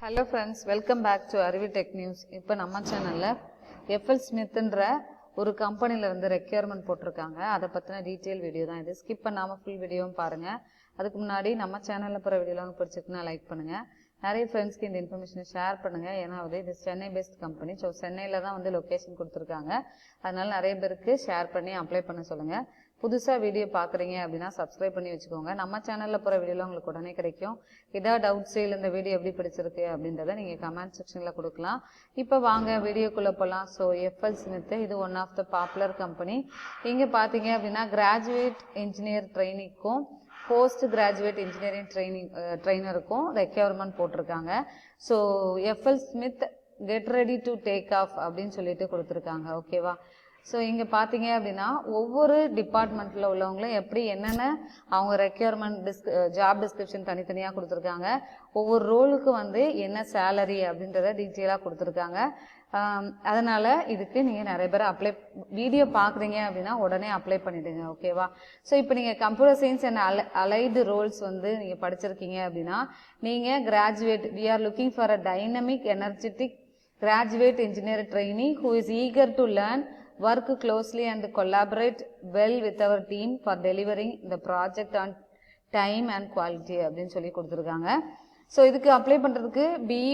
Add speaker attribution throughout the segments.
Speaker 1: Hello friends, welcome back to Aruvi Tech News. இப்போ நம்ம சேனல்ல FLSmidthன்ற ஒரு கம்பெனில இருந்து ரெக்யர்மென்ட் போட்டிருக்காங்க. அத பத்தின டீடைல் வீடியோ தான் இது. ஸ்கிப் பண்ணாம ஃபுல் வீடியோவும் பாருங்க. அதுக்கு முன்னாடி நம்ம சேனல்ல போற வீடியோலாம் உங்களுக்கு பிடிச்சிருக்குனா லைக் பண்ணுங்க. நிறைய ஃப்ரெண்ட்ஸ்க்கு இந்த இன்ஃபர்மேஷனை ஷேர் பண்ணுங்க. ஏன்னா இது சென்னை பேஸ்ட் கம்பெனி. ஸோ சென்னையில தான் வந்து லொகேஷன் கொடுத்துருக்காங்க. அதனால நிறைய பேருக்கு ஷேர் பண்ணி அப்ளை பண்ண சொல்லுங்க. புதுசாக வீடியோ பார்க்குறீங்க அப்படின்னா சப்ஸ்கிரைப் பண்ணி வச்சுக்கோங்க. நம்ம சேனலில் போகிற வீடியோலாம் உங்களுக்கு உடனே கிடைக்கும். ஏதாவது டவுட்ஸ் இல்லை இந்த வீடியோ எப்படி பிடிச்சிருக்கு அப்படின்றத நீங்கள் கமெண்ட் செக்ஷனில் கொடுக்கலாம். இப்போ வாங்க வீடியோக்குள்ளே போகலாம். ஸோ FLSmidth இது one of the popular company. இங்கே பார்த்தீங்க அப்படின்னா கிராஜுவேட் இன்ஜினியர் ட்ரைனிங்க்கும் போஸ்ட் கிராஜுவேட் இன்ஜினியரிங் ட்ரைனருக்கும் ரெக்யர்மெண்ட் போட்டிருக்காங்க. So FLSmidth get ready to take off அப்படின்னு சொல்லிட்டு கொடுத்துருக்காங்க. ஓகேவா? ஸோ இங்கே பார்த்தீங்க அப்படின்னா ஒவ்வொரு டிபார்ட்மெண்ட்டில் உள்ளவங்களும் எப்படி என்னென்ன அவங்க ரெக்யர்மெண்ட் ஜாப் டிஸ்கிரிப்ஷன் தனித்தனியாக கொடுத்துருக்காங்க. ஒவ்வொரு ரோலுக்கு வந்து என்ன சேலரி அப்படின்றத டீட்டெயிலாக கொடுத்துருக்காங்க. அதனால் இதுக்கு நீங்கள் நிறைய பேர் வீடியோ பார்க்குறீங்க அப்படின்னா உடனே அப்ளை பண்ணிவிடுங்க. ஓகேவா? ஸோ இப்போ நீங்கள் computer science and allied roles வந்து நீங்கள் படிச்சிருக்கீங்க அப்படின்னா நீங்கள் graduate we are looking for a dynamic energetic graduate engineer trainee who is eager to learn work closely and collaborate well with our team for delivering the project on time and quality அப்படின்னு சொல்லி கொடுத்துருக்காங்க. So இதுக்கு apply பண்ணுறதுக்கு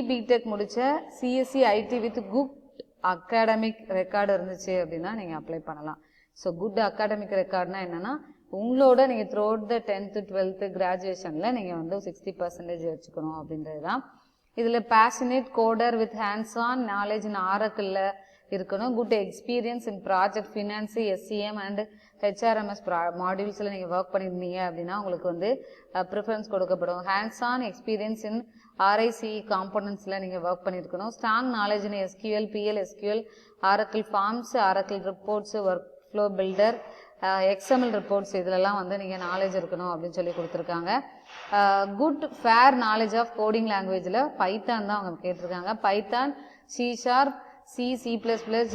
Speaker 1: B.Tech முடித்த CSC IT with good academic record இருந்துச்சு அப்படின்னா நீங்கள் apply பண்ணலாம். ஸோ குட் அகாடமிக் ரெக்கார்ட்னா என்னென்னா உங்களோட நீங்கள் through out the 10th 12th கிராஜுவேஷனில் நீங்கள் வந்து 60% வச்சுக்கணும் அப்படின்றது தான். இதில் passionate coder with hands on knowledge in Oracle இருக்கணும். Good experience in project finance SCM and HRMS மாடியூல்ஸில் நீங்கள் ஒர்க் பண்ணியிருந்தீங்க அப்படின்னா உங்களுக்கு வந்து ப்ரிஃபரன்ஸ் கொடுக்கப்படும். Hands on experience in RIC காம்பனன்ட்ஸில் நீங்கள் ஒர்க் பண்ணியிருக்கணும். Strong knowledge in SQL PL SQL Oracle forms Oracle reports work flow builder XML reports இதிலெல்லாம் வந்து நீங்கள் நாலேஜ் இருக்கணும் அப்படின்னு சொல்லி கொடுத்துருக்காங்க. Good fair knowledge of coding லாங்குவேஜில் பைத்தான் தான் அவங்க கேட்டிருக்காங்க. Python C# C++,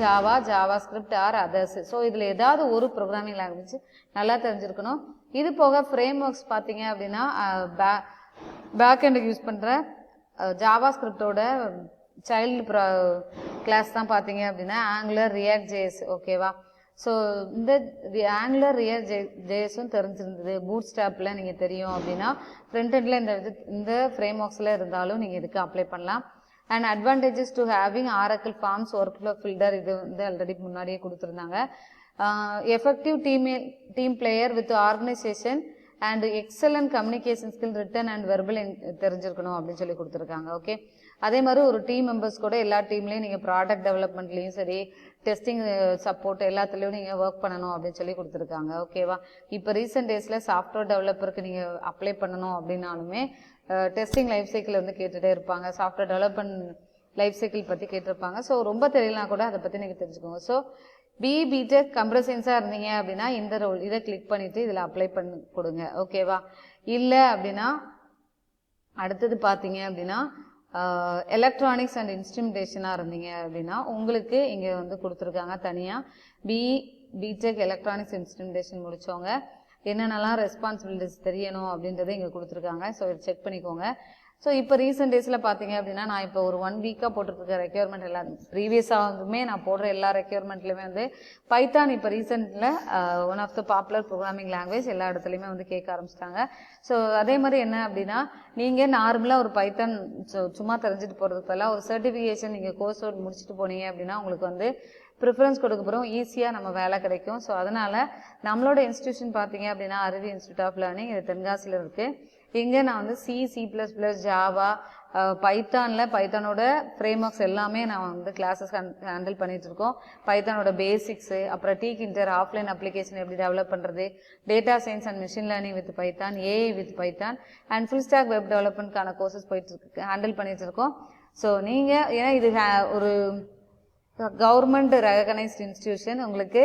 Speaker 1: Java, JavaScript or others. So இதில் ஏதாவது ஒரு ப்ரோக்ராமிங் லாங்குவேஜ் நல்லா தெரிஞ்சிருக்கணும். இது போக ஃப்ரேம் ஒர்க்ஸ் பார்த்தீங்க அப்படின்னா பேக் எண்டுக்கு யூஸ் பண்ணுற ஜாவாஸ்கிரிப்டோட சைல்டு கிளாஸ் தான் பார்த்தீங்க அப்படின்னா ஆங்குலர் ரியாக்ட் JS. ஓகேவா? ஸோ இந்த ஆங்குலர் ரியாக்ட் JSும் தெரிஞ்சிருந்தது. பூட் ஸ்டாப்பில் நீங்கள் தெரியும் அப்படின்னா ஃப்ரண்ட் எண்டில் இந்த ஃப்ரேம் ஒர்க்ஸில் இருந்தாலும் நீங்கள் இதுக்கு அப்ளை பண்ணலாம். And advantages to having Oracle forms workflow filter இது வந்து ஆல்ரெடி முன்னாடியே கொடுத்துருந்தாங்க. Effective team player with organisation and excellent communication skill written and verbal தெரிஞ்சிருக்கணும் அப்படின்னு சொல்லி கொடுத்துருக்காங்க. ஓகே, அதே மாதிரி ஒரு டீம் மெம்பர்ஸ் கூட எல்லா டீம்லேயும் நீங்கள் ப்ராடக்ட் டெவலப்மெண்ட்லேயும் சரி டெஸ்டிங் சப்போர்ட் எல்லாத்துலேயும் நீங்கள் ஒர்க் பண்ணணும் அப்படின்னு சொல்லி கொடுத்துருக்காங்க. ஓகேவா? இப்போ ரீசெண்ட் டேஸில் சாஃப்ட்வேர் டெவலப்பருக்கு நீங்கள் அப்ளை பண்ணணும் அப்படின்னாலுமே டெஸ்டிங் லைஃப் சைக்கிள் வந்து கேட்டுகிட்டே இருப்பாங்க. சாஃப்ட்வேர் டெவலப்மெண்ட் லைஃப் சைக்கிள் பற்றி கேட்டிருப்பாங்க. ஸோ ரொம்ப தெரியலாம் கூட அதை பற்றி நீங்கள் தெரிஞ்சுக்கோங்க. ஸோ B.Tech கம்ப்யூட்டர் சயின்ஸாக இருந்தீங்க அப்படின்னா இந்த ரோல் இதை கிளிக் பண்ணிவிட்டு இதில் அப்ளை பண்ணி கொடுங்க. ஓகேவா? இல்லை அப்படின்னா அடுத்தது பார்த்தீங்க அப்படின்னா எலக்ட்ரானிக்ஸ் அண்ட் இன்ஸ்ட்ருமெண்டேஷனாக இருந்தீங்க அப்படின்னா உங்களுக்கு இங்கே வந்து கொடுத்துருக்காங்க தனியாக B.Tech எலக்ட்ரானிக்ஸ் இன்ஸ்ட்ருமெண்டேஷன் முடித்தவங்க என்னென்னலாம் ரெஸ்பான்சிபிலிட்டிஸ் தெரியணும் அப்படின்றத இங்கே கொடுத்துருக்காங்க. ஸோ இதை செக் பண்ணிக்கோங்க. ஸோ இப்போ ரீசெண்ட் டேஸில் பார்த்தீங்க அப்படின்னா நான் இப்போ ஒரு 1 வீக்காக போட்டுருக்க ரெக்யர்மெண்ட் எல்லாம் ப்ரீவியஸாகவுமே நான் போடுற எல்லா ரெக்யர்மெண்ட்லையுமே வந்து பைத்தான் இப்போ ரீசெண்டில் one of the popular programming language எல்லா இடத்துலையுமே வந்து கேட்க ஆரம்பிச்சிட்டாங்க. ஸோ அதே மாதிரி என்ன அப்படின்னா நீங்கள் நார்மலாக ஒரு பைத்தான் சும்மா தெரிஞ்சுட்டு போகிறதுக்கு பதிலாக ஒரு சர்டிஃபிகேஷன் நீங்கள் கோர்ஸ் முடிச்சுட்டு போனீங்க அப்படின்னா உங்களுக்கு வந்து ப்ரிஃபரன்ஸ் கொடுக்கப்புறம் ஈஸியாக நம்ம வேலை கிடைக்கும். ஸோ அதனால் நம்மளோட இன்ஸ்டியூஷன் பார்த்தீங்க அப்படின்னா அருவி இன்ஸ்டியூட் ஆஃப் லேர்னிங் இது தென்காசியில் இருக்குது. இங்கே நான் வந்து C++, ஜாவா, பைத்தானோட ஃப்ரேம் ஒர்க்ஸ் எல்லாமே நான் வந்து கிளாஸஸ் ஹேண்டில் பண்ணிட்டு இருக்கோம். பைத்தானோட பேசிக்ஸு, அப்புறம் டீகின்டர் ஆஃப்லைன் அப்ளிகேஷன் எப்படி டெவலப் பண்ணுறது, data science and machine learning with Python, AI with Python and full stack web டெவலப்மெண்ட்கான கோர்சஸ் போயிட்டு ஹேண்டில் பண்ணிட்டு இருக்கோம். ஸோ நீங்கள் ஏன்னா இது ஒரு கவர்மெண்ட் ரெகனைஸ்ட் இன்ஸ்டிடியூஷன் உங்களுக்கு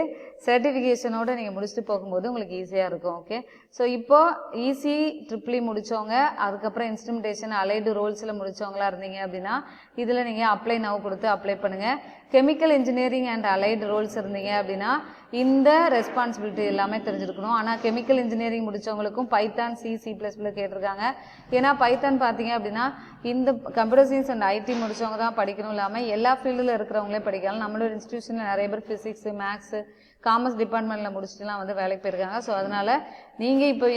Speaker 1: சர்டிஃபிகேஷனோட நீங்கள் முடிச்சுட்டு போகும்போது உங்களுக்கு ஈஸியாக இருக்கும். ஓகே, ஸோ இப்போ ஈஸி ட்ரிப்ளி முடித்தவங்க, அதுக்கப்புறம் இன்ஸ்ட்ருமெண்டேஷன் அலைடு ரோல்ஸில் முடித்தவங்களா இருந்தீங்க அப்படின்னா இதில் நீங்கள் அப்ளை நவ் கொடுத்து அப்ளை பண்ணுங்கள். Chemical engineering and allied roles இருந்தீங்க அப்படின்னா இந்த ரெஸ்பான்சிபிலிட்டி எல்லாமே தெரிஞ்சிருக்கணும். ஆனால் கெமிக்கல் இன்ஜினியரிங் முடித்தவங்களுக்கும் பைத்தான் C++ கேட்டிருக்காங்க. ஏன்னா பைத்தான் பார்த்தீங்க அப்படின்னா இந்த கம்ப்யூட்டர் சயின்ஸ் அண்ட் ஐடி முடித்தவங்க தான் படிக்கணும் இல்லாமல் எல்லா ஃபீல்டில் இருக்கிறவங்களே படிக்கலாம். நம்மளோட இன்ஸ்டியூஷனில் நிறைய பேர் ஃபிசிக்ஸு, மேக்ஸு, காமர்ஸ் டிபார்ட்மெண்ட்டில் முடிச்சுட்டுலாம் வந்து வேலைக்கு போயிருக்காங்க. ஸோ அதனால் நீங்கள் இப்போ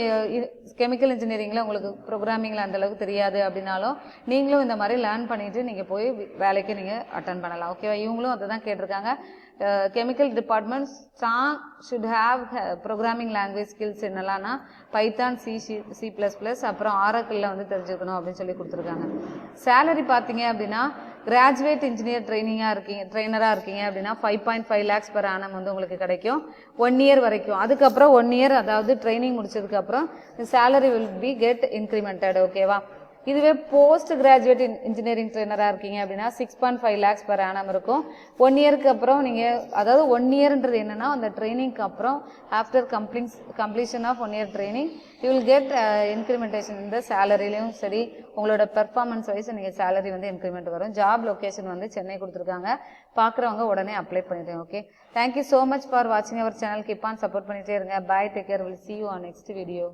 Speaker 1: கெமிக்கல் இன்ஜினியரிங்கில் உங்களுக்கு ப்ரோக்ராமிங்கில் அந்தளவுக்கு தெரியாது அப்படின்னாலும் நீங்களும் இந்த மாதிரி லேர்ன் பண்ணிவிட்டு நீங்கள் போய் வேலைக்கு நீங்கள் அட்டன் பண்ணலாம். ஓகேவா, இவங்களும் அதை தான் கேட்டிருக்காங்க. Chemical department strong should have programming language skills என்னெல்லாம்னா பைத்தான், C++, அப்புறம் ஆரக்கிளில் வந்து தெரிஞ்சுக்கணும் அப்படின்னு சொல்லி கொடுத்துருக்காங்க. சேலரி பார்த்தீங்க அப்படின்னா கிராஜுவேட் இன்ஜினியர் ட்ரெயினராக இருக்கீங்க அப்படின்னா 5.5 lakhs per annum வந்து உங்களுக்கு கிடைக்கும் 1 year வரைக்கும். அதுக்கப்புறம் 1 year அதாவது ட்ரைனிங் முடிச்சதுக்கப்புறம் salary will be get incremented. ஓகேவா, இதுவே போஸ்ட் கிராஜுவேட் இன்ஜினியரிங் ட்ரெயினராக இருக்கீங்க அப்படின்னா 6.5 lakhs per annum இருக்கும். 1 yearக்கு அப்புறம் நீங்கள், அதாவது 1 yearன்றது என்னன்னா அந்த ட்ரைனிங்க்கு அப்புறம் after completion of 1 year training you will get incrementation. இந்த சேலரிலையும் சரி உங்களோட பெர்ஃபார்மன்ஸ் வைஸ் நீங்கள் சேலரி வந்து இன்க்ரிமெண்ட் வரும். ஜாப் லொக்கேஷன் வந்து சென்னை கொடுத்துருக்காங்க. பார்க்குறவங்க உடனே அப்ளை பண்ணிடுங்க. Okay, thank you so much for வாட்சிங் our channel. Keep on support பண்ணிட்டே இருங்க. Bye, take care, will see you on next video.